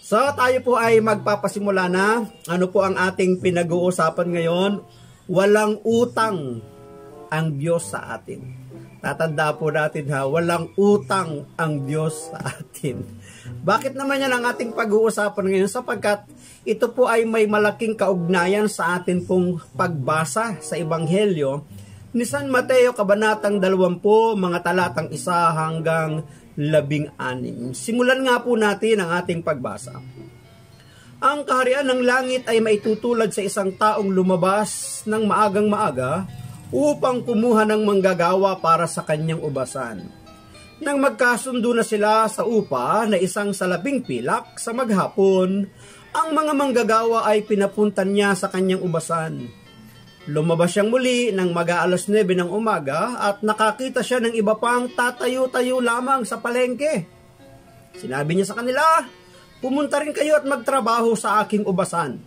So tayo po ay magpapasimula na. Ano po ang ating pinag-uusapan ngayon? Walang utang ang Diyos sa atin. Tatanda po natin ha, walang utang ang Diyos sa atin. Bakit naman yan ang ating pag-uusapan ngayon? Sapagkat ito po ay may malaking kaugnayan sa atin pong pagbasa sa Ebanghelyo ni San Mateo, Kabanatang 20, mga talatang 1 hanggang 16. Simulan nga po natin ang ating pagbasa. Ang kaharian ng langit ay maitutulad sa isang taong lumabas ng maagang maaga upang kumuha ng manggagawa para sa kanyang ubasan. Nang magkasundo na sila sa upa na isang salaping pilak sa maghapon, ang mga manggagawa ay pinapuntan niya sa kanyang ubasan. Lumabas siyang muli ng mag-aalas 9 ng umaga at nakakita siya ng iba pang tatayo-tayo lamang sa palengke. Sinabi niya sa kanila, "Pumunta rin kayo at magtrabaho sa aking ubasan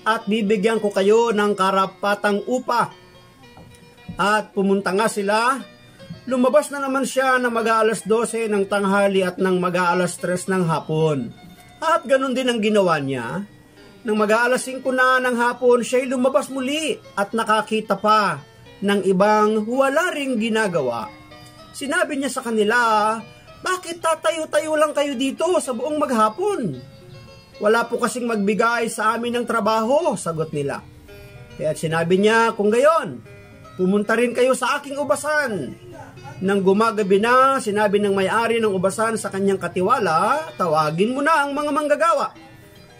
at bibigyan ko kayo ng karapatang upa." At pumunta nga sila. Lumabas na naman siya ng mag-aalas 12 ng tanghali at ng mag-aalas 3 ng hapon. At ganun din ang ginawa niya. Nang mag-aalas 5 na ng hapon, siya'y lumabas muli at nakakita pa ng ibang wala ring ginagawa. Sinabi niya sa kanila, "Bakit tatayo-tayo lang kayo dito sa buong maghapon? Wala po kasing magbigay sa amin ng trabaho," sagot nila. Kaya sinabi niya, "Kung gayon, pumunta rin kayo sa aking ubasan." Nang gumagabi na, sinabi ng may-ari ng ubasan sa kanyang katiwala, "Tawagin mo na ang mga manggagawa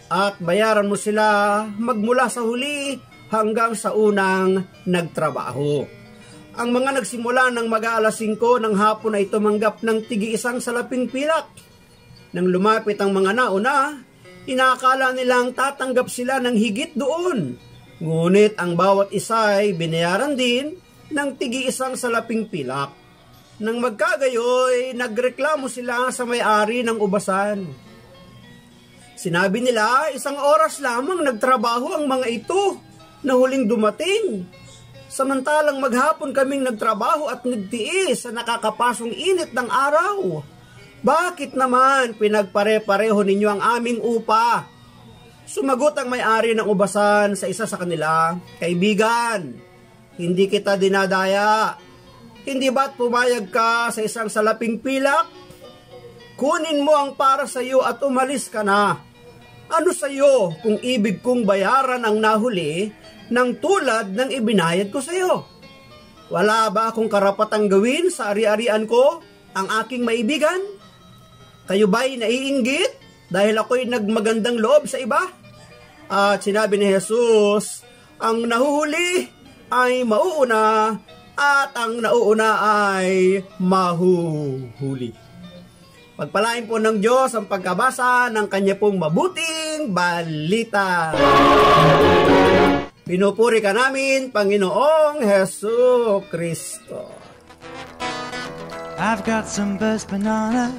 at bayaran mo sila magmula sa huli hanggang sa unang nagtrabaho." Ang mga nagsimula ng mag-aalas 5 ng hapon ay tumanggap ng tig-isang salaping pilak. Nang lumapit ang mga nauna, inaakala nilang tatanggap sila ng higit doon. Ngunit ang bawat isa ay binayaran din ng tig-isang salaping pilak. Nang magkagayoy, nagreklamo sila sa may-ari ng ubasan. Sinabi nila, 1 oras lamang nagtrabaho ang mga ito na huling dumating. Samantalang maghapon kaming nagtrabaho at nagtiis sa nakakapasong init ng araw. Bakit naman pinagpare-pareho ninyo ang aming upa? Sumagot ang may-ari ng ubasan sa isa sa kanila, "Kaibigan, hindi kita dinadaya. Hindi ba't pumayag ka sa isang salaping pilak? Kunin mo ang para sa iyo at umalis ka na. Ano sa iyo kung ibig kong bayaran ang nahuli ng tulad ng ibinayad ko sa iyo? Wala ba akong karapatang gawin sa ari-arian ko ang aking maibigan? Kayo ba'y naiinggit dahil ako'y nagmagandang loob sa iba?" At sinabi ni Jesus, "Ang nahuhuli ay mauuna at ang nauuna ay mahuhuli." Pagpalain po ng Diyos ang pagkabasa ng kanya pong mabuting balita. Pinupuri ka namin, Panginoong Hesu Kristo. I've got some burst banana.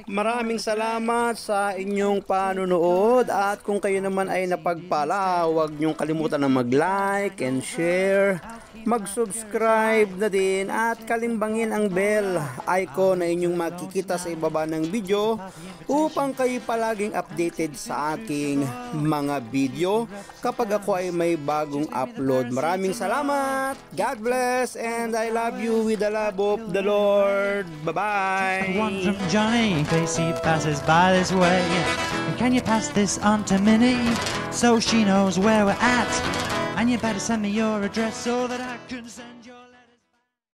Maraming salamat sa inyong panunood at kung kayo naman ay napagpala, huwag niyong kalimutan na mag-like and share, mag-subscribe na din at kalimbangin ang bell icon na inyong makikita sa ibaba ng video upang kayo palaging updated sa aking mga video kapag ako ay may bagong upload. Maraming salamat, God bless, and I love you with the love of the Lord. Bye-bye! One from Johnny, in case he passes by this way. And can you pass this on to Minnie so she knows where we're at? And you better send me your address so that I can send your